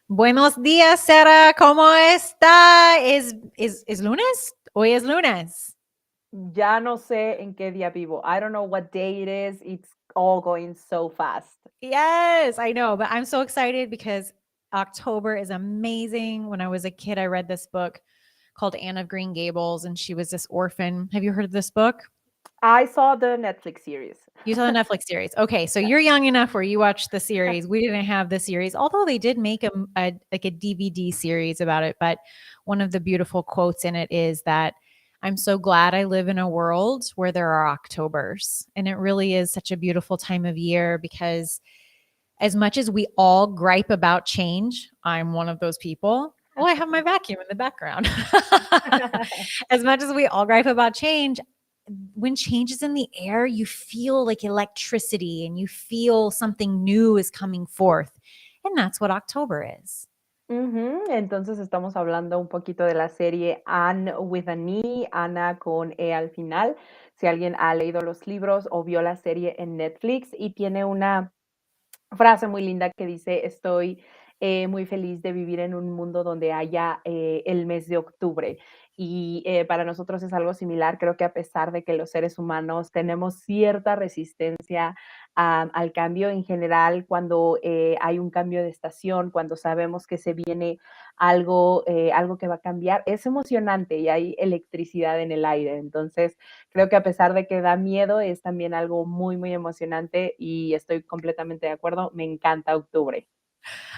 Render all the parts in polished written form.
Buenos días, Sara. ¿Cómo está? ¿Es lunes? Hoy es lunes. Ya no sé en qué día vivo. I don't know what day it is. It's all going so fast. Yes, I know, but I'm so excited because October is amazing. When I was a kid, I read this book called Anne of Green Gables, and she was this orphan. Have you heard of this book? I saw the Netflix series. You saw the Netflix series. Okay, so you're young enough where you watched the series. We didn't have the series, although they did make a DVD series about it. But one of the beautiful quotes in it is that I'm so glad I live in a world where there are Octobers. And it really is such a beautiful time of year because as much as we all gripe about change, I'm one of those people. Oh, I have my vacuum in the background. As much as we all gripe about change, when change is in the air, you feel like electricity and you feel something new is coming forth. And that's what October is. Ujú. Entonces estamos hablando un poquito de la serie Anne with an E, Ana con E al final. Si alguien ha leído los libros o vio la serie en Netflix y tiene una frase muy linda que dice, estoy muy feliz de vivir en un mundo donde haya el mes de octubre. Y para nosotros es algo similar. Creo que a pesar de que los seres humanos tenemos cierta resistencia al cambio en general, cuando hay un cambio de estación, cuando sabemos que se viene algo que va a cambiar, es emocionante y hay electricidad en el aire. Entonces, creo que a pesar de que da miedo, es también algo muy, muy emocionante y estoy completamente de acuerdo. Me encanta octubre.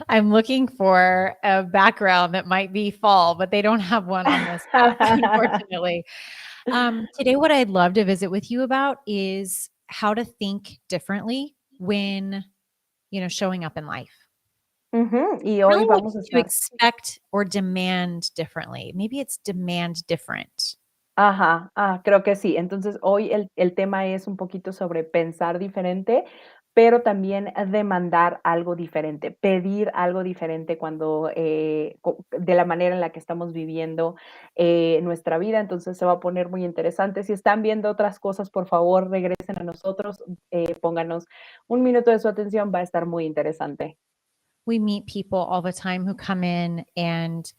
I'm looking for a background that might be fall, but they don't have one on this app, unfortunately. Today, what I'd love to visit with you about is how to think differently when, showing up in life. Ujú. Y Really hoy what vamos a you estar. expect or demand differently. Maybe it's demand different. Ajá, creo que sí. Entonces, hoy el tema es un poquito sobre pensar diferente, pero también demandar algo diferente, pedir algo diferente cuando, de la manera en la que estamos viviendo nuestra vida. Entonces, se va a poner muy interesante. Si están viendo otras cosas, por favor, regresen a nosotros, pónganos un minuto de su atención, va a estar muy interesante. We meet people all the time who come in and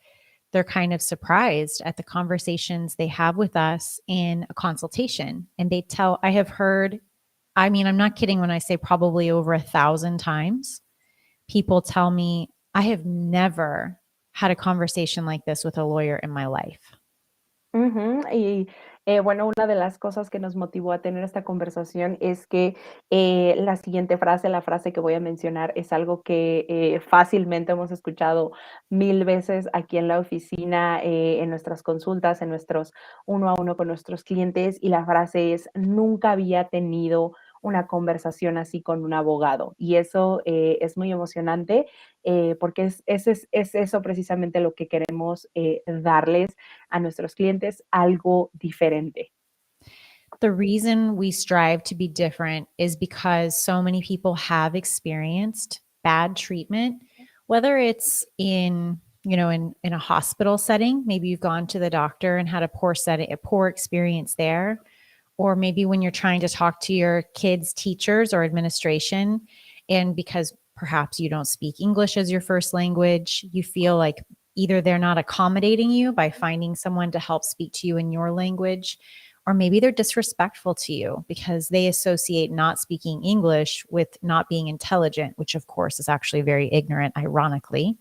they're kind of surprised at the conversations they have with us in a consultation. And I have heard, I mean, I'm not kidding when I say probably over 1,000 times, people tell me, I have never had a conversation like this with a lawyer in my life. Ujú. Y bueno, una de las cosas que nos motivó a tener esta conversación es que la siguiente frase, la frase que voy a mencionar, es algo que fácilmente hemos escuchado 1000 veces aquí en la oficina, en nuestras consultas, en nuestros uno a uno con nuestros clientes, y la frase es, nunca había tenido una conversación así con un abogado. Y eso es muy emocionante porque es eso precisamente lo que queremos darles a nuestros clientes, algo diferente. The reason we strive to be different is because so many people have experienced bad treatment, whether it's in a hospital setting, maybe you've gone to the doctor and had a poor experience there, or maybe when you're trying to talk to your kids' teachers or administration, and because perhaps you don't speak English as your first language, you feel like either they're not accommodating you by finding someone to help speak to you in your language, or maybe they're disrespectful to you because they associate not speaking English with not being intelligent, which of course is actually very ignorant, ironically.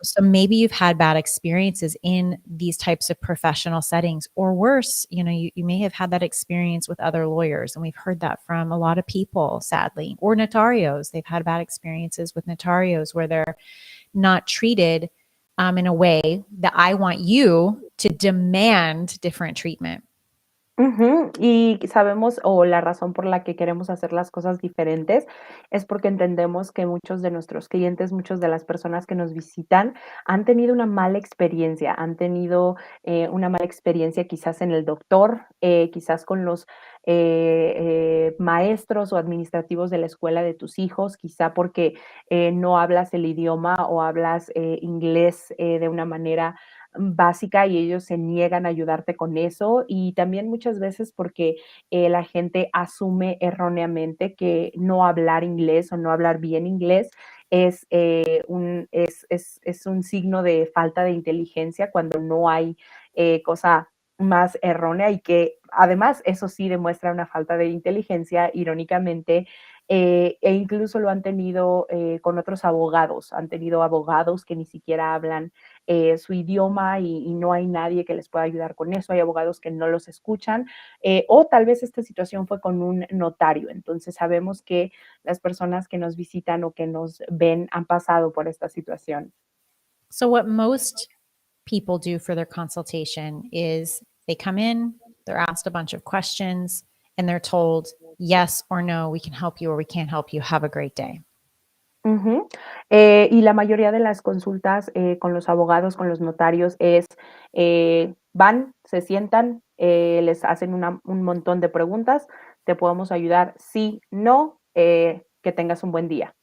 So maybe you've had bad experiences in these types of professional settings, or worse, you may have had that experience with other lawyers. And we've heard that from a lot of people, sadly, or notarios. They've had bad experiences with notarios where they're not treated in a way that I want you to demand different treatment. Ujú. Y sabemos, o la razón por la que queremos hacer las cosas diferentes, es porque entendemos que muchos de nuestros clientes, muchas de las personas que nos visitan han tenido una mala experiencia, han tenido una mala experiencia quizás en el doctor, quizás con los maestros o administrativos de la escuela de tus hijos, quizá porque no hablas el idioma o hablas inglés de una manera básica y ellos se niegan a ayudarte con eso, y también muchas veces porque la gente asume erróneamente que no hablar inglés o no hablar bien inglés es un signo de falta de inteligencia cuando no hay cosa más errónea y que además eso sí demuestra una falta de inteligencia, irónicamente, e incluso lo han tenido con otros abogados, han tenido abogados que ni siquiera hablan su idioma y no hay nadie que les pueda ayudar con eso, hay abogados que no los escuchan, o tal vez esta situación fue con un notario, entonces sabemos que las personas que nos visitan o que nos ven han pasado por esta situación. So, what most people do for their consultation is they come in, they're asked a bunch of questions, and they're told, yes or no, we can help you or we can't help you. Have a great day. Ujú. Y la mayoría de las consultas, con los abogados, con los notarios es, van, se sientan, les hacen un montón de preguntas, te podemos ayudar, sí, no, que tengas un buen día.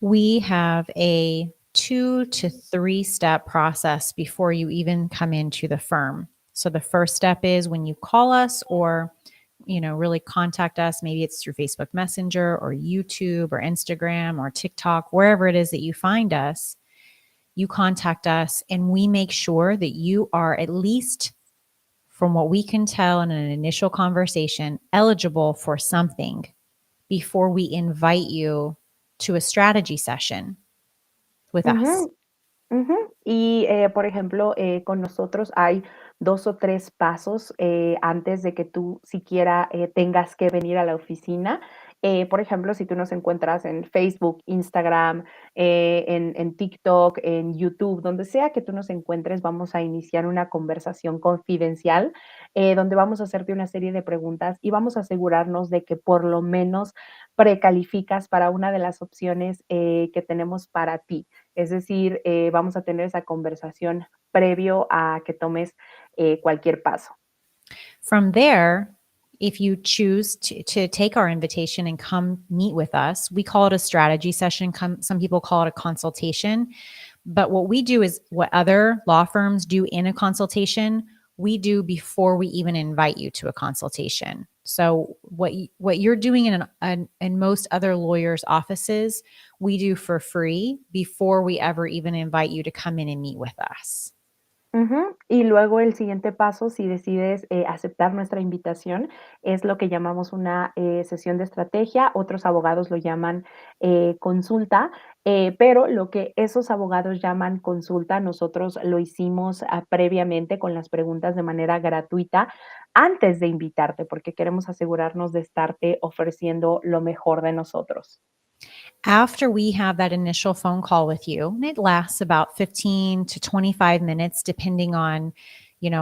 We have a 2 to 3 step process before you even come into the firm. So the first step is when you call us or really contact us, maybe it's through Facebook Messenger or YouTube or Instagram or TikTok, wherever it is that you find us, you contact us and we make sure that you are, at least from what we can tell in an initial conversation, eligible for something before we invite you to a strategy session with us. Ujú. Ujú. Y, por ejemplo, con nosotros hay 2 o 3 pasos, antes de que tú siquiera, tengas que venir a la oficina. Por ejemplo, si tú nos encuentras en Facebook, Instagram, en TikTok, en YouTube, donde sea que tú nos encuentres, vamos a iniciar una conversación confidencial, donde vamos a hacerte una serie de preguntas y vamos a asegurarnos de que por lo menos precalificas para una de las opciones, que tenemos para ti. Es decir, vamos a tener esa conversación previo a que tomes cualquier paso. From there, if you choose to take our invitation and come meet with us, we call it a strategy session. Some people call it a consultation. But what we do is what other law firms do in a consultation, we do before we even invite you to a consultation. So what you're doing in most other lawyers' offices, we do for free before we ever even invite you to come in and meet with us. Ujú. Y luego el siguiente paso, si decides aceptar nuestra invitación, es lo que llamamos una sesión de estrategia. Otros abogados lo llaman consulta, pero lo que esos abogados llaman consulta, nosotros lo hicimos previamente con las preguntas de manera gratuita antes de invitarte, porque queremos asegurarnos de estarte ofreciendo lo mejor de nosotros. After we have that initial phone call with you, and it lasts about 15 to 25 minutes, depending on,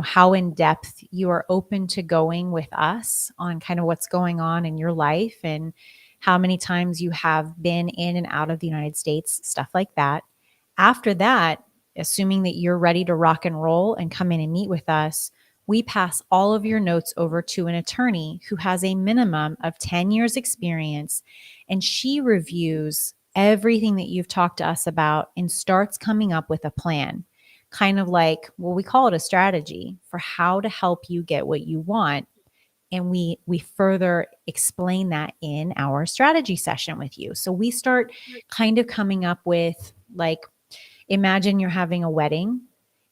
how in depth you are open to going with us on kind of what's going on in your life and how many times you have been in and out of the United States, stuff like that. After that, assuming that you're ready to rock and roll and come in and meet with us, we pass all of your notes over to an attorney who has a minimum of 10 years experience, and she reviews everything that you've talked to us about and starts coming up with a plan, kind of like, well, we call it a strategy for how to help you get what you want. And we further explain that in our strategy session with you. So we start kind of coming up with, like, imagine you're having a wedding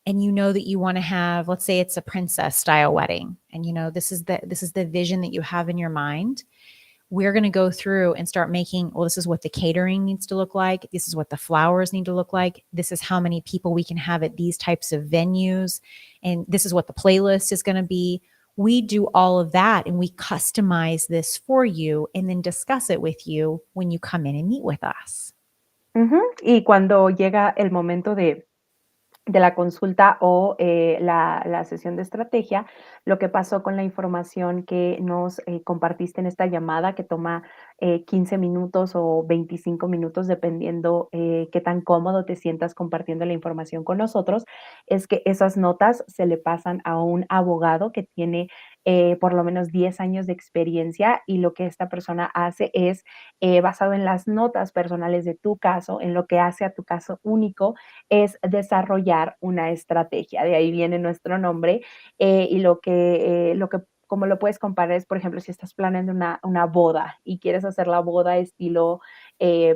and you know that you want to have, let's say it's a princess style wedding, and this is the vision that you have in your mind. We're going to go through and start making, well, this is what the catering needs to look like, this is what the flowers need to look like, this is how many people we can have at these types of venues, and this is what the playlist is going to be. We do all of that and we customize this for you and then discuss it with you when you come in and meet with us. Ujú. Y cuando llega el momento de la consulta o la sesión de estrategia, lo que pasó con la información que nos compartiste en esta llamada, que toma 15 minutos o 25 minutos, dependiendo qué tan cómodo te sientas compartiendo la información con nosotros, es que esas notas se le pasan a un abogado que tiene por lo menos 10 años de experiencia y lo que esta persona hace es, basado en las notas personales de tu caso, en lo que hace a tu caso único, es desarrollar una estrategia. De ahí viene nuestro nombre y lo que como lo puedes comparar es, por ejemplo, si estás planeando una boda y quieres hacer la boda estilo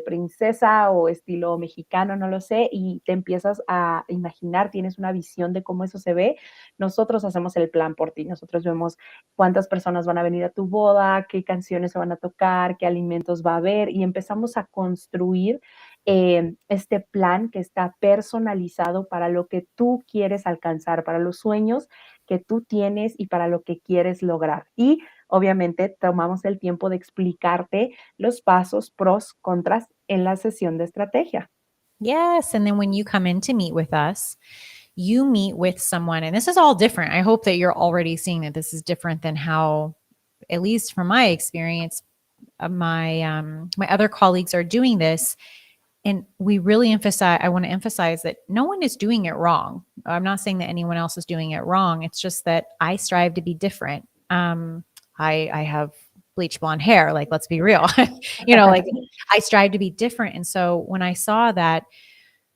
princesa o estilo mexicano, no lo sé, y te empiezas a imaginar, tienes una visión de cómo eso se ve, nosotros hacemos el plan por ti, nosotros vemos cuántas personas van a venir a tu boda, qué canciones se van a tocar, qué alimentos va a haber y empezamos a construir este plan que está personalizado para lo que tú quieres alcanzar, para los sueños que tú tienes y para lo que quieres lograr. Y obviamente tomamos el tiempo de explicarte los pasos, pros, contras en la sesión de estrategia. Yes. And then when you come in to meet with us, you meet with someone, and this is all different. I hope that you're already seeing that this is different than how, at least from my experience, my other colleagues are doing this. And we really emphasize, I want to emphasize that no one is doing it wrong. I'm not saying that anyone else is doing it wrong. It's just that I strive to be different. I have bleach blonde hair. Like, let's be real. Like I strive to be different. And so when I saw that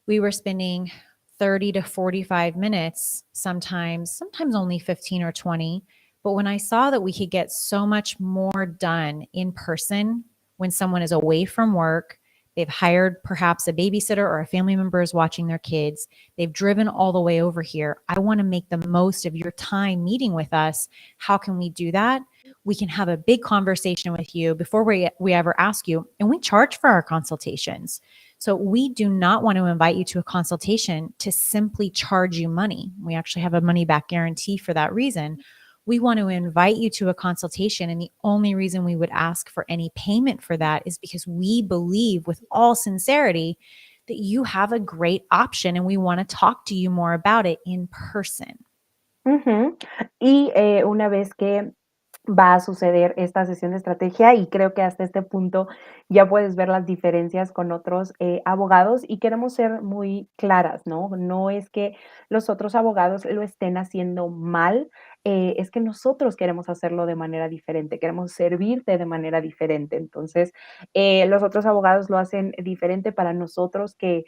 we were spending 30 to 45 minutes, sometimes only 15 or 20. But when I saw that we could get so much more done in person when someone is away from work, they've hired perhaps a babysitter or a family member is watching their kids, they've driven all the way over here. I want to make the most of your time meeting with us. How can we do that? We can have a big conversation with you before we ever ask you, and we charge for our consultations. So we do not want to invite you to a consultation to simply charge you money. We actually have a money back guarantee for that reason. We want to invite you to a consultation. And the only reason we would ask for any payment for that is because we believe with all sincerity that you have a great option and we want to talk to you more about it in person. Ujú. Y una vez que va a suceder esta sesión de estrategia y creo que hasta este punto ya puedes ver las diferencias con otros abogados y queremos ser muy claras, ¿no? No es que los otros abogados lo estén haciendo mal, es que nosotros queremos hacerlo de manera diferente, queremos servirte de manera diferente. Entonces, los otros abogados lo hacen diferente para nosotros que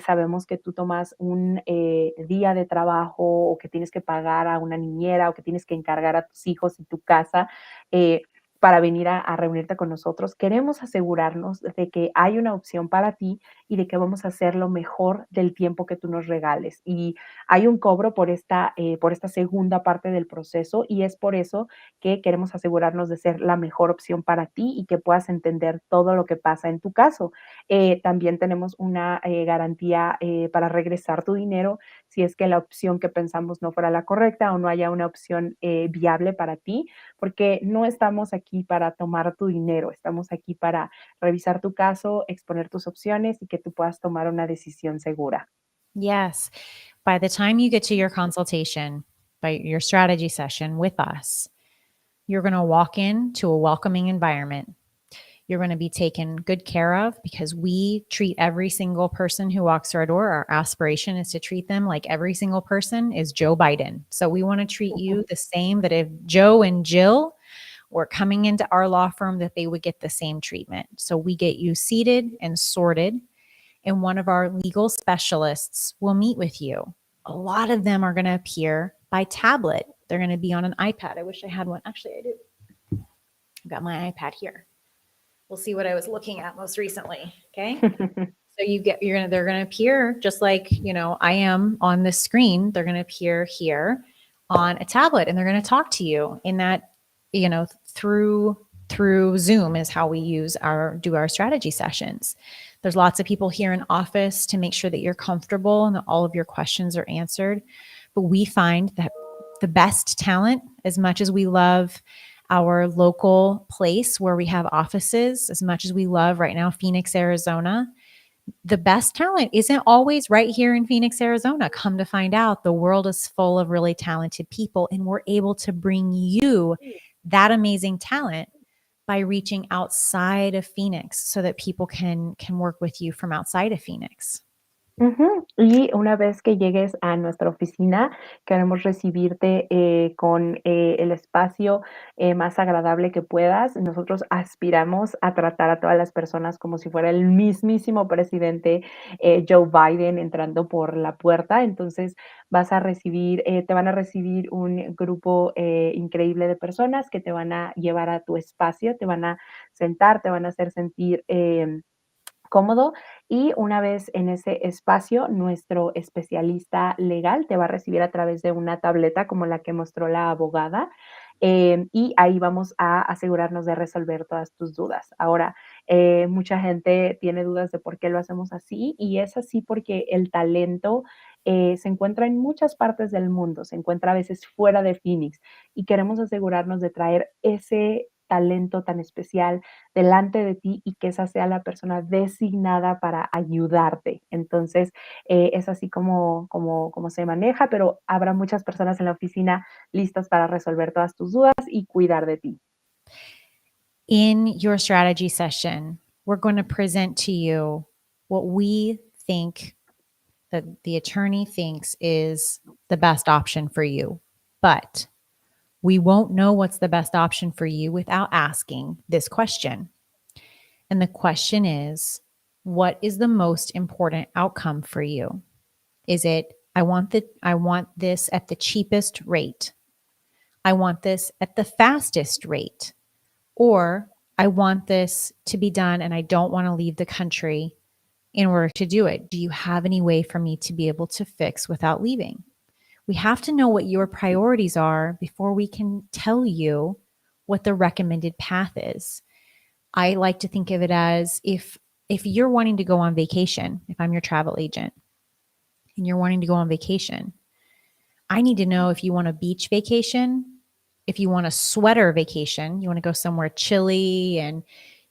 sabemos que tú tomas un día de trabajo o que tienes que pagar a una niñera o que tienes que encargar a tus hijos y tu casa. eh, para venir a reunirte con nosotros, queremos asegurarnos de que hay una opción para ti y de que vamos a hacer lo mejor del tiempo que tú nos regales. Y hay un cobro por esta segunda parte del proceso y es por eso que queremos asegurarnos de ser la mejor opción para ti y que puedas entender todo lo que pasa en tu caso. También tenemos una garantía para regresar tu dinero si es que la opción que pensamos no fuera la correcta o no haya una opción viable para ti, porque no estamos aquí para tomar tu dinero, estamos aquí para revisar tu caso, exponer tus opciones y que tú puedas tomar una decisión segura. Yes. By the time you get to your consultation, by your strategy session with us, you're going to walk into a welcoming environment. You're going to be taken good care of because we treat every single person who walks through our door. Our aspiration is to treat them like every single person is Joe Biden. So we want to treat you the same, that if Joe and Jill were coming into our law firm, that they would get the same treatment. So we get you seated and sorted, and one of our legal specialists will meet with you. A lot of them are going to appear by tablet. They're going to be on an iPad. I wish I had one. Actually, I do. I've got my iPad here. We'll see what I was looking at most recently. Okay. So they're going to appear just like, I am on this screen. They're going to appear here on a tablet and they're going to talk to you in that, through Zoom is how we do our strategy sessions. There's lots of people here in office to make sure that you're comfortable and that all of your questions are answered. But we find that the best talent, as much as we love our local place where we have offices, as much as we love right now Phoenix, Arizona, the best talent isn't always right here in Phoenix, Arizona. Come to find out, the world is full of really talented people, and we're able to bring you that amazing talent by reaching outside of Phoenix so that people can work with you from outside of Phoenix. Ujú. Y una vez que llegues a nuestra oficina, queremos recibirte, con, el espacio, más agradable que puedas. Nosotros aspiramos a tratar a todas las personas como si fuera el mismísimo presidente, Joe Biden entrando por la puerta. Entonces, te van a recibir un grupo, increíble de personas que te van a llevar a tu espacio, te van a sentar, te van a hacer sentir, cómodo, y una vez en ese espacio, nuestro especialista legal te va a recibir a través de una tableta como la que mostró la abogada, y ahí vamos a asegurarnos de resolver todas tus dudas. Ahora, mucha gente tiene dudas de por qué lo hacemos así, y es así porque el talento, se encuentra en muchas partes del mundo, se encuentra a veces fuera de Phoenix, y queremos asegurarnos de traer ese talento tan especial delante de ti y que esa sea la persona designada para ayudarte. Entonces, es así como se maneja, pero habrá muchas personas en la oficina listas para resolver todas tus dudas y cuidar de ti. In your strategy session, we're going to present to you what we think that the attorney thinks is the best option for you. But we won't know what's the best option for you without asking this question. And the question is, what is the most important outcome for you? Is it I want this at the cheapest rate. I want this at the fastest rate. Or I want this to be done and I don't want to leave the country in order to do it. Do you have any way for me to be able to fix without leaving? We have to know what your priorities are before we can tell you what the recommended path is. I like to think of it as if you're wanting to go on vacation, if I'm your travel agent and you're wanting to go on vacation, I need to know if you want a beach vacation, if you want a sweater vacation, you want to go somewhere chilly and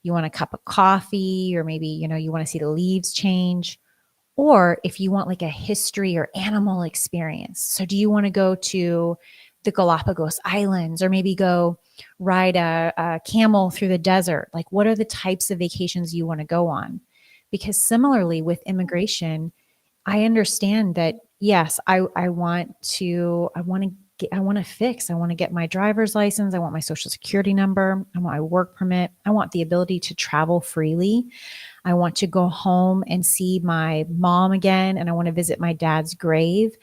you want a cup of coffee, or maybe, you want to see the leaves change, or if you want like a history or animal experience. So, do you want to go to the Galapagos Islands or maybe go ride a camel through the desert? Like, what are the types of vacations you want to go on? Because similarly with immigration, I understand that yes, I want to fix. I want to get my driver's license. I want my social security number. I want my work permit. I want the ability to travel freely. I want to go home and see my mom again, and I want to visit my dad's grave.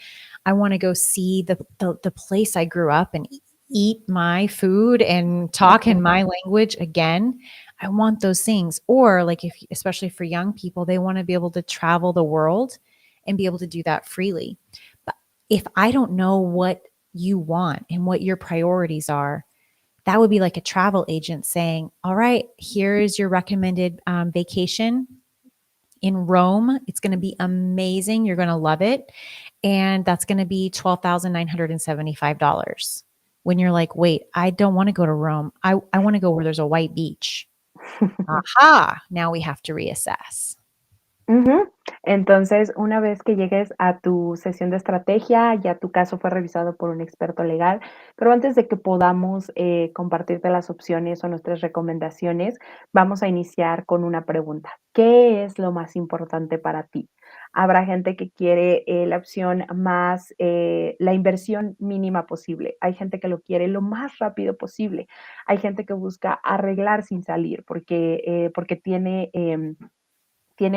I want to go see the place I grew up and eat my food and talk in Ujú, my language again. I want those things. Or like if especially for young people, they want to be able to travel the world and be able to do that freely. But if I don't know what you want and what your priorities are, that would be like a travel agent saying, all right, here is your recommended vacation in Rome. It's going to be amazing. You're going to love it. And that's going to be $12,975. When you're like, wait, I don't want to go to Rome. I want to go where there's a white beach. Aha, now we have to reassess. ujú. Entonces, una vez que llegues a tu sesión de estrategia, ya tu caso fue revisado por un experto legal, pero antes de que podamos compartirte las opciones o nuestras recomendaciones, vamos a iniciar con una pregunta. ¿Qué es lo más importante para ti? Habrá gente que quiere la opción más, la inversión mínima posible. Hay gente que lo quiere lo más rápido posible. Hay gente que busca arreglar sin salir porque tiene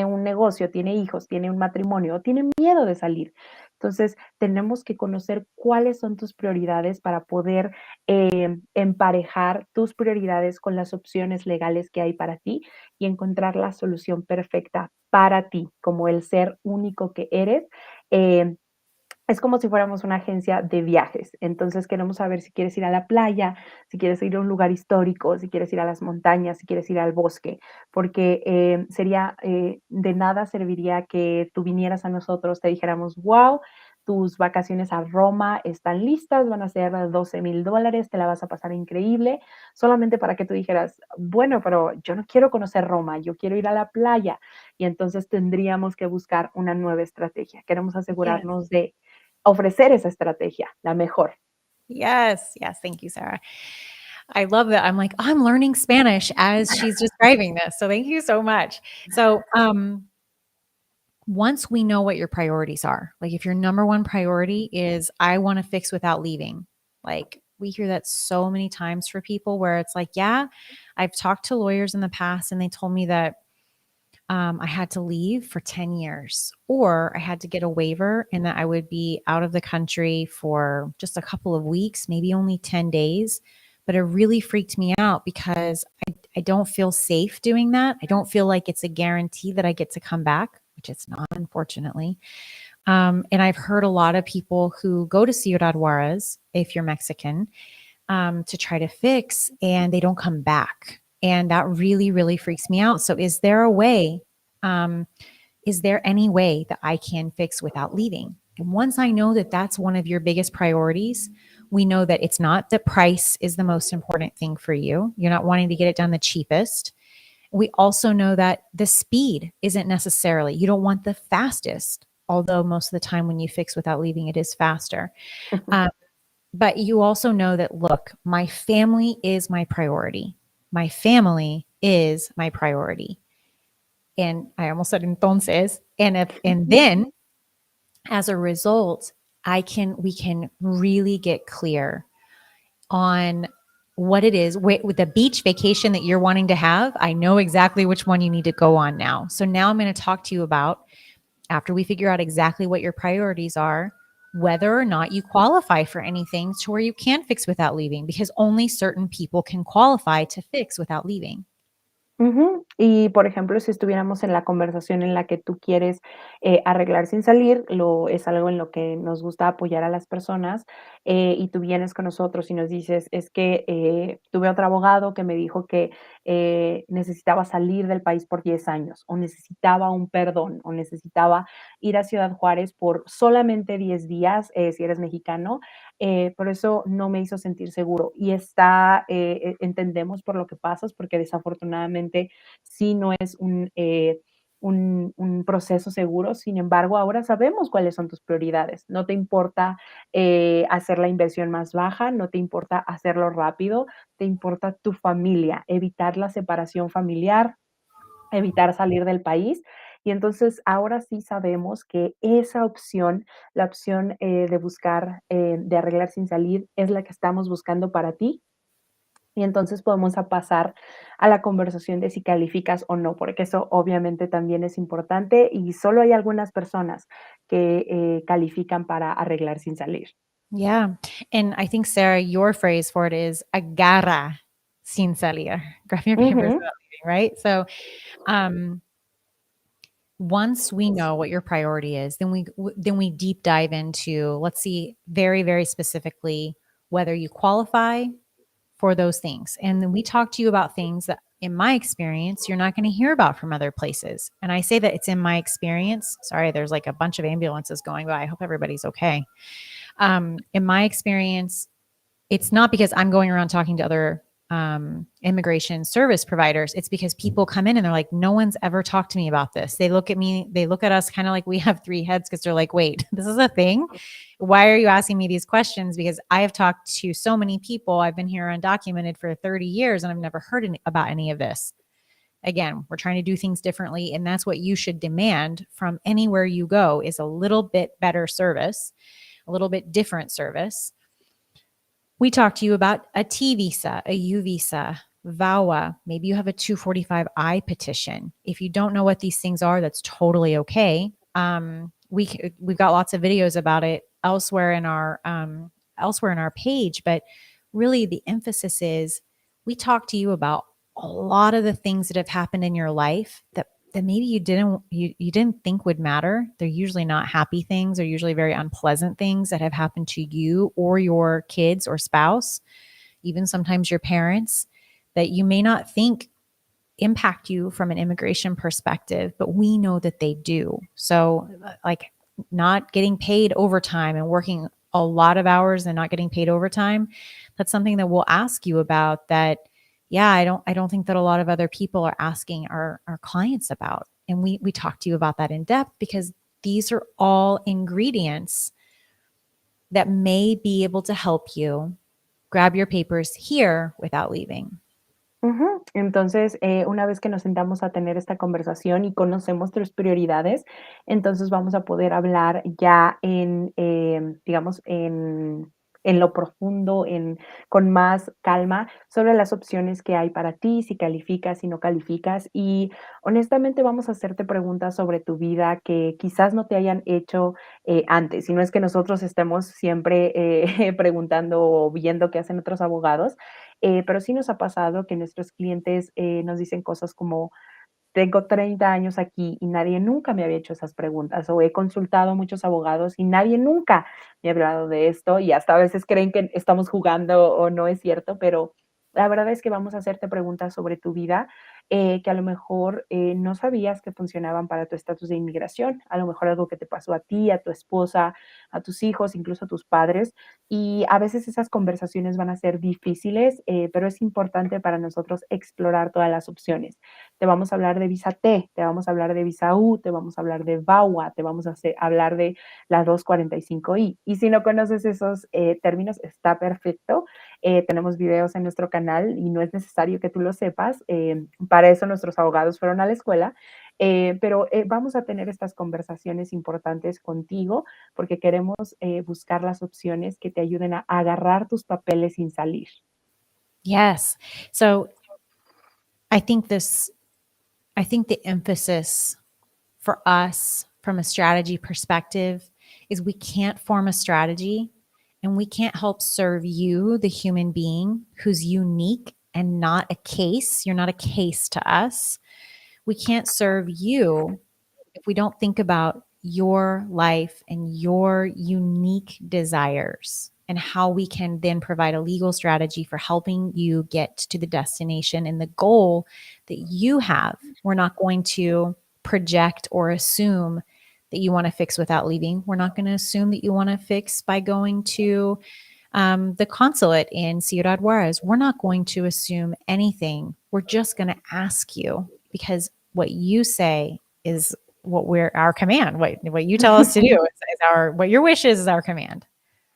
un negocio, tiene hijos, tiene un matrimonio, o tiene miedo de salir. Entonces, tenemos que conocer cuáles son tus prioridades para poder emparejar tus prioridades con las opciones legales que hay para ti y encontrar la solución perfecta para ti, como el ser único que eres. eh, es como si fuéramos una agencia de viajes. Entonces queremos saber si quieres ir a la playa, si quieres ir a un lugar histórico, si quieres ir a las montañas, si quieres ir al bosque, porque de nada serviría que tú vinieras a nosotros, te dijéramos, wow, tus vacaciones a Roma están listas, van a ser $12,000, te la vas a pasar increíble, solamente para que tú dijeras, bueno, pero yo no quiero conocer Roma, yo quiero ir a la playa. Y entonces tendríamos que buscar una nueva estrategia. Queremos Yes. asegurarnos de ofrecer esa estrategia, la mejor. Yes. Yes. Thank you, Sarah. I love that. I'm like, I'm learning Spanish as she's describing this. So thank you so much. So, once we know what your priorities are, like if your number one priority is, I want to fix without leaving, like we hear that so many times for people where it's like, yeah, I've talked to lawyers in the past and they told me that I had to leave for 10 years, or I had to get a waiver and that I would be out of the country for just a couple of weeks, maybe only 10 days. But it really freaked me out because I don't feel safe doing that. I don't feel like it's a guarantee that I get to come back, which it's not, unfortunately. And I've heard a lot of people who go to Ciudad Juarez, if you're Mexican, to try to fix, and they don't come back. And that really, really freaks me out. So is there a way? Is there any way that I can fix without leaving? And once I know that that's one of your biggest priorities, we know that it's not the price is the most important thing for you. You're not wanting to get it done the cheapest. We also know that the speed isn't necessarily, you don't want the fastest, although most of the time when you fix without leaving, it is faster. Um, but you also know that, look, my family is my priority. My family is my priority. And I almost said entonces. And then as a result, we can really get clear on what it is. With the beach vacation that you're wanting to have, I know exactly which one you need to go on now. So now I'm going to talk to you about, after we figure out exactly what your priorities are, whether or not you qualify for anything to where you can fix without leaving, because only certain people can qualify to fix without leaving. Ujú. Y, por ejemplo, si estuviéramos en la conversación en la que tú quieres, arreglar sin salir, es algo en lo que nos gusta apoyar a las personas, y tú vienes con nosotros y nos dices: "Es que, tuve otro abogado que me dijo que, necesitaba salir del país por 10 años, o necesitaba un perdón, o necesitaba ir a Ciudad Juárez por solamente 10 días", si eres mexicano, por eso no me hizo sentir seguro. Y entendemos por lo que pasas, porque desafortunadamente sí no es un proceso seguro. Sin embargo, ahora sabemos cuáles son tus prioridades. No te importa hacer la inversión más baja, no te importa hacerlo rápido, te importa tu familia, evitar la separación familiar, evitar salir del país. Y entonces ahora sí sabemos que esa opción, la opción de buscar, de arreglar sin salir, es la que estamos buscando para ti. Y entonces podemos pasar a la conversación de si calificas o no, porque eso obviamente también es importante y solo hay algunas personas que califican para arreglar sin salir. Yeah. And I think, Sarah, your phrase for it is agarra sin salir. Grab your papers Ujú, without leaving, right? So um, once we know what your priority is, then we deep dive into, let's see very, very specifically whether you qualify for those things. And then we talk to you about things that, in my experience, you're not going to hear about from other places. And I say that it's in my experience. Sorry, there's like a bunch of ambulances going by. I hope everybody's okay. In my experience, it's not because I'm going around talking to other immigration service providers. It's because people come in and they're like, no one's ever talked to me about this. They look at me, they look at us kind of like we have three heads, because they're like, wait, this is a thing. Why are you asking me these questions? Because I have talked to so many people. I've been here undocumented for 30 years and I've never heard about any of this. Again, we're trying to do things differently. And that's what you should demand from anywhere you go, is a little bit better service, a little bit different service. We talked to you about a T visa, a U visa, VAWA. Maybe you have a 245I petition. If you don't know what these things are, that's totally okay. We've got lots of videos about it elsewhere in our page, but really the emphasis is, we talk to you about a lot of the things that have happened in your life that maybe you didn't think would matter. They're usually not happy things. They're usually very unpleasant things that have happened to you or your kids or spouse, even sometimes your parents, that you may not think impact you from an immigration perspective, but we know that they do. So like not getting paid overtime and working a lot of hours and not getting paid overtime, that's something that we'll ask you about, that yeah, I don't think that a lot of other people are asking our clients about. And we talk to you about that in depth, because these are all ingredients that may be able to help you grab your papers here without leaving. Ujú. Entonces, una vez que nos sentamos a tener esta conversación y conocemos tus prioridades, entonces vamos a poder hablar ya en, digamos, en lo profundo, con más calma sobre las opciones que hay para ti, si calificas, si no calificas. Y honestamente vamos a hacerte preguntas sobre tu vida que quizás no te hayan hecho antes. Y no es que nosotros estemos siempre preguntando o viendo qué hacen otros abogados, pero sí nos ha pasado que nuestros clientes nos dicen cosas como, tengo 30 años aquí y nadie nunca me había hecho esas preguntas, o he consultado a muchos abogados y nadie nunca me ha hablado de esto, y hasta a veces creen que estamos jugando o no es cierto, pero la verdad es que vamos a hacerte preguntas sobre tu vida, que a lo mejor no sabías que funcionaban para tu estatus de inmigración, a lo mejor algo que te pasó a ti, a tu esposa, a tus hijos, incluso a tus padres, y a veces esas conversaciones van a ser difíciles, pero es importante para nosotros explorar todas las opciones. Te vamos a hablar de visa T, te vamos a hablar de visa U, te vamos a hablar de VAWA, te vamos a hablar de la 245I. Y si no conoces esos términos, está perfecto. Tenemos videos en nuestro canal y no es necesario que tú lo sepas. Para eso nuestros abogados fueron a la escuela. Pero vamos a tener estas conversaciones importantes contigo porque queremos buscar las opciones que te ayuden a agarrar tus papeles sin salir. Yes. So I think this, I think the emphasis for us from a strategy perspective is we can't form a strategy and we can't help serve you, the human being who's unique and not a case. You're not a case to us. We can't serve you if we don't think about your life and your unique desires and how we can then provide a legal strategy for helping you get to the destination and the goal that you have. We're not going to project or assume that you want to fix without leaving. We're not going to assume that you want to fix by going to the consulate in Ciudad Juarez. We're not going to assume anything. We're just going to ask you because what you say is what we're our command. What you tell us to do is our what your wish is our command.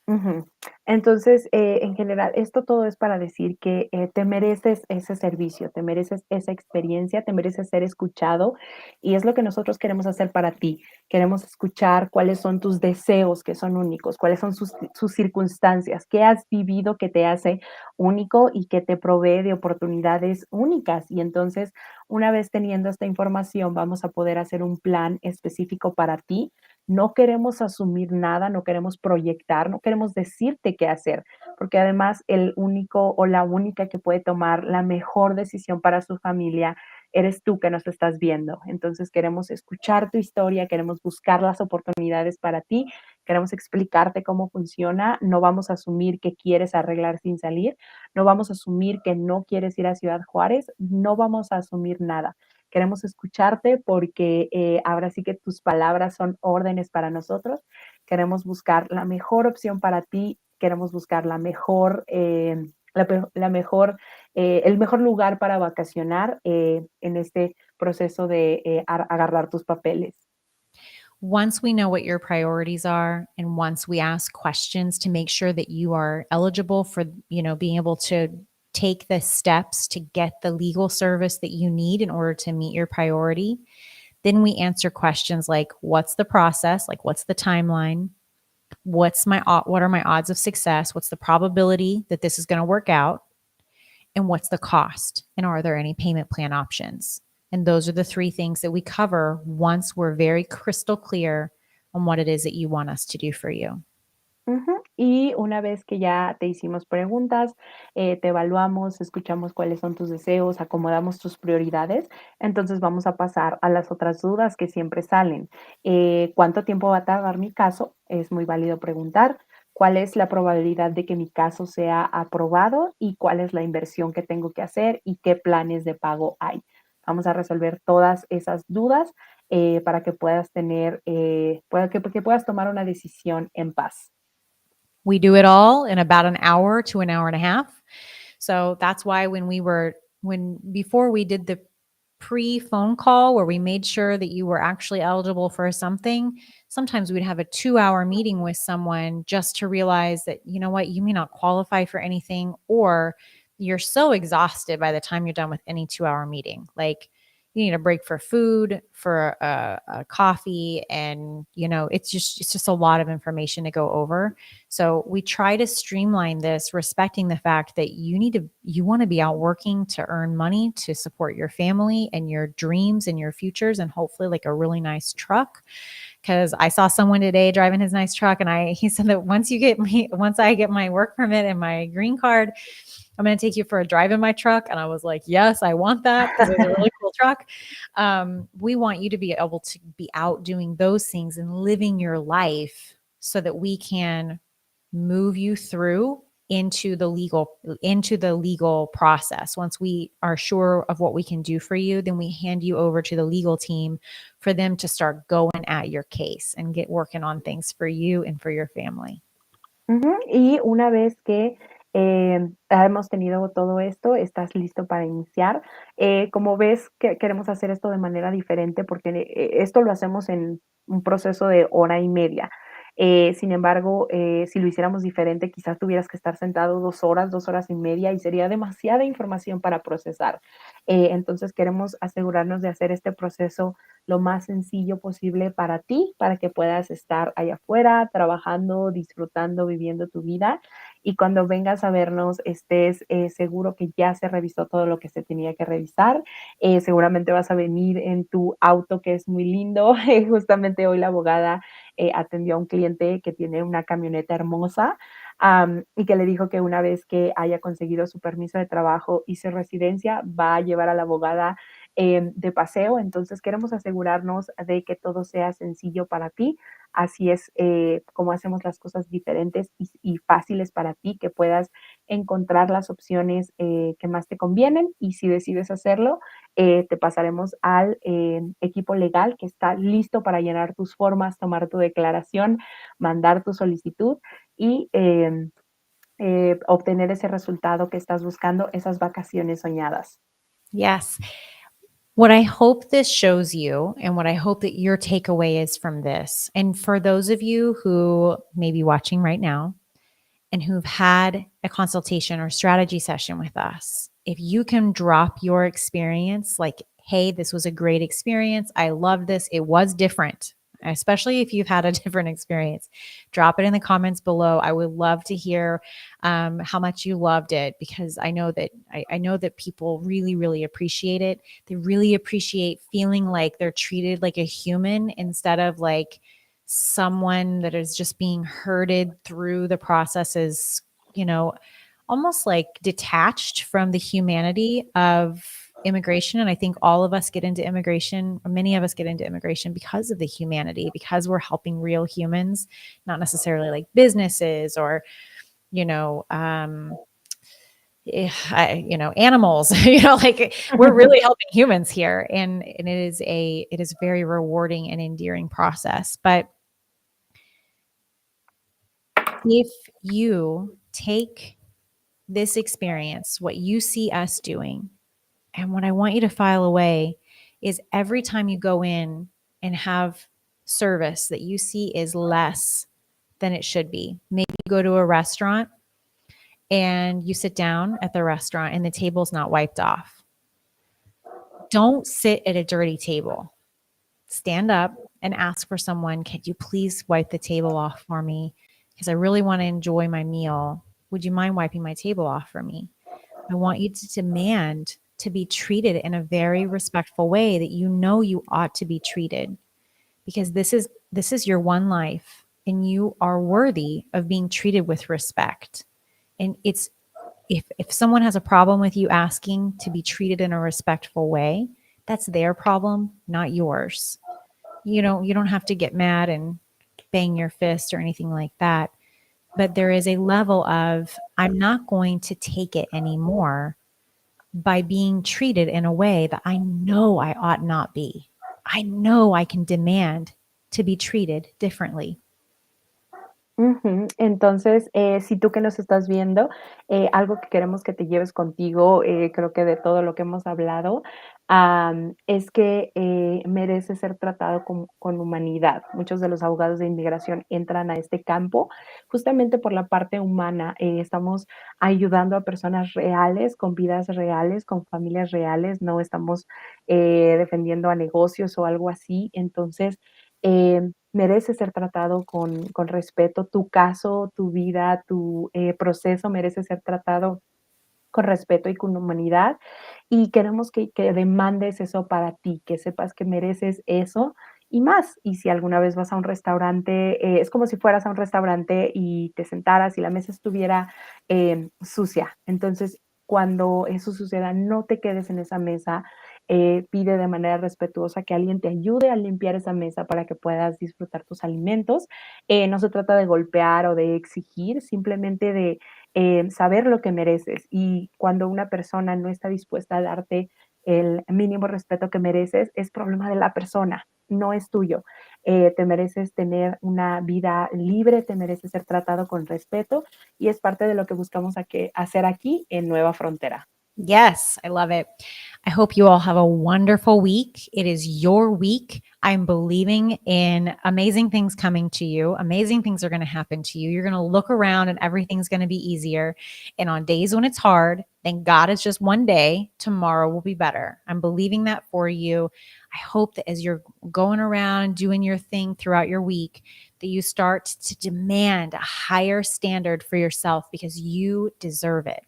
Ujú. Entonces, en general, esto todo es para decir que te mereces ese servicio, te mereces esa experiencia, te mereces ser escuchado y es lo que nosotros queremos hacer para ti. Queremos escuchar cuáles son tus deseos que son únicos, cuáles son sus circunstancias, qué has vivido que te hace único y que te provee de oportunidades únicas. Y entonces, una vez teniendo esta información, vamos a poder hacer un plan específico para ti. No queremos asumir nada, no queremos proyectar, no queremos decirte qué hacer, porque además el único o la única que puede tomar la mejor decisión para su familia eres tú que nos estás viendo. Entonces queremos escuchar tu historia, queremos buscar las oportunidades para ti, queremos explicarte cómo funciona, no vamos a asumir que quieres arreglar sin salir, no vamos a asumir que no quieres ir a Ciudad Juárez, no vamos a asumir nada. Queremos escucharte porque ahora sí que tus palabras son órdenes para nosotros. Queremos buscar la mejor opción para ti, queremos buscar la mejor, la mejor, el mejor lugar para vacacionar en este proceso de agarrar tus papeles. Once we know what your priorities are and once we ask questions to make sure that you are eligible for, being able to take the steps to get the legal service that you need in order to meet your priority, then we answer questions like what's the process, like what's the timeline, what are my odds of success, what's the probability that this is going to work out, and what's the cost, and are there any payment plan options. And those are the three things that we cover once we're very crystal clear on what it is that you want us to do for you. Ujú. Y una vez que ya te hicimos preguntas, te evaluamos, escuchamos cuáles son tus deseos, acomodamos tus prioridades, entonces vamos a pasar a las otras dudas que siempre salen. ¿Cuánto tiempo va a tardar mi caso? Es muy válido preguntar. ¿Cuál es la probabilidad de que mi caso sea aprobado? ¿Y cuál es la inversión que tengo que hacer? ¿Y qué planes de pago hay? Vamos a resolver todas esas dudas para que puedas tener, que puedas tomar una decisión en paz. We do it all in about an hour to an hour and a half. So that's why before we did the pre phone call where we made sure that you were actually eligible for something, sometimes we'd have a 2-hour meeting with someone just to realize that, you know what, you may not qualify for anything, or you're so exhausted by the time you're done with any 2-hour meeting. Like, you need a break for food, for a coffee, and it's just a lot of information to go over. So we try to streamline this, respecting the fact that you want to be out working to earn money to support your family and your dreams and your futures, and hopefully like a really nice truck. Because I saw someone today driving his nice truck, and he said that once I get my work permit and my green card, I'm going to take you for a drive in my truck. And I was like, yes, I want that, because it's a really cool truck. We want you to be able to be out doing those things and living your life so that we can move you through into the legal process. Once we are sure of what we can do for you, then we hand you over to the legal team for them to start going at your case and get working on things for you and for your family. Ujú, y una vez que hemos tenido todo esto, estás listo para iniciar. Como ves, que queremos hacer esto de manera diferente porque esto lo hacemos en un proceso de hora y media. Sin embargo, si lo hiciéramos diferente, quizás tuvieras que estar sentado 2 horas, 2 horas y media, y sería demasiada información para procesar. Entonces queremos asegurarnos de hacer este proceso lo más sencillo posible para ti, para que puedas estar allá afuera, trabajando, disfrutando, viviendo tu vida. Y cuando vengas a vernos, estés seguro que ya se revisó todo lo que se tenía que revisar. Seguramente vas a venir en tu auto, que es muy lindo. Justamente hoy la abogada atendió a un cliente que tiene una camioneta hermosa. Y que le dijo que una vez que haya conseguido su permiso de trabajo y su residencia, va a llevar a la abogada de paseo. Entonces queremos asegurarnos de que todo sea sencillo para ti. Así es como hacemos las cosas diferentes y fáciles para ti, que puedas encontrar las opciones que más te convienen. Y si decides hacerlo, te pasaremos al equipo legal, que está listo para llenar tus formas, tomar tu declaración, mandar tu solicitud y obtener ese resultado que estás buscando, esas vacaciones soñadas. Yes. What I hope this shows you, and what I hope that your takeaway is from this, and for those of you who may be watching right now and who've had a consultation or strategy session with us, if you can drop your experience, like, hey, this was a great experience, I love this, it was different, especially if you've had a different experience, drop it in the comments below. I would love to hear how much you loved it, because I know that people really, really appreciate it. They really appreciate feeling like they're treated like a human instead of like someone that is just being herded through the processes, almost like detached from the humanity of immigration. And I think all of us get into immigration, or many of us get into immigration because of the humanity, because we're helping real humans, not necessarily like businesses or, animals, like we're really helping humans here. And it is a very rewarding and endearing process. But if you take this experience, what you see us doing, and what I want you to file away is every time you go in and have service that you see is less than it should be. Maybe you go to a restaurant and you sit down at the restaurant and the table's not wiped off. Don't sit at a dirty table. Stand up and ask for someone, can you please wipe the table off for me? Because I really want to enjoy my meal. Would you mind wiping my table off for me? I want you to demand to be treated in a very respectful way that you ought to be treated, because this is your one life and you are worthy of being treated with respect. And it's if someone has a problem with you asking to be treated in a respectful way, that's their problem, not yours. You don't have to get mad and bang your fist or anything like that. But there is a level of, I'm not going to take it anymore by being treated in a way that I know I ought not be. I know I can demand to be treated differently. Ujú. Entonces, si tú que nos estás viendo, algo que queremos que te lleves contigo, creo que de todo lo que hemos hablado, es que merece ser tratado con humanidad. Muchos de los abogados de inmigración entran a este campo justamente por la parte humana. Estamos ayudando a personas reales, con vidas reales, con familias reales, no estamos defendiendo a negocios o algo así. Entonces, merece ser tratado con respeto. Tu caso, tu vida, tu proceso merece ser tratado con respeto y con humanidad. Y queremos que demandes eso para ti, que sepas que mereces eso y más. Y si alguna vez vas a un restaurante, es como si fueras a un restaurante y te sentaras y la mesa estuviera sucia. Entonces, cuando eso suceda, no te quedes en esa mesa. Pide de manera respetuosa que alguien te ayude a limpiar esa mesa para que puedas disfrutar tus alimentos. No se trata de golpear o de exigir, simplemente de saber lo que mereces. Y cuando una persona no está dispuesta a darte el mínimo respeto que mereces, es problema de la persona, no es tuyo. Te mereces tener una vida libre, te mereces ser tratado con respeto y es parte de lo que buscamos hacer aquí en Nueva Frontera. Yes, I love it. I hope you all have a wonderful week. It is your week. I'm believing in amazing things coming to you. Amazing things are going to happen to you. You're going to look around and everything's going to be easier. And on days when it's hard, thank God it's just one day. Tomorrow will be better. I'm believing that for you. I hope that as you're going around and doing your thing throughout your week, that you start to demand a higher standard for yourself because you deserve it.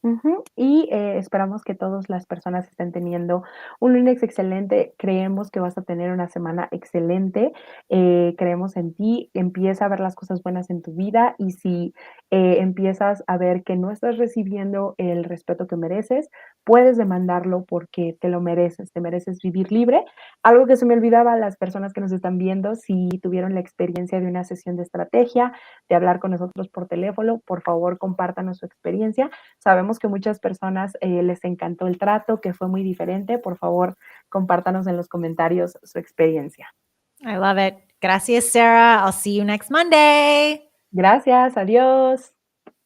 Ujú. Y esperamos que todas las personas estén teniendo un lunes excelente. Creemos que vas a tener una semana excelente. Creemos en ti. Empieza a ver las cosas buenas en tu vida y si empiezas a ver que no estás recibiendo el respeto que mereces, puedes demandarlo porque te lo mereces. Te mereces vivir libre. Algo que se me olvidaba, las personas que nos están viendo, si tuvieron la experiencia de una sesión de estrategia, de hablar con nosotros por teléfono, por favor, compártanos su experiencia. Sabemos que muchas personas les encantó el trato, que fue muy diferente. Por favor, compártanos en los comentarios su experiencia. I love it. Gracias, Sarah. I'll see you next Monday. Gracias, adiós.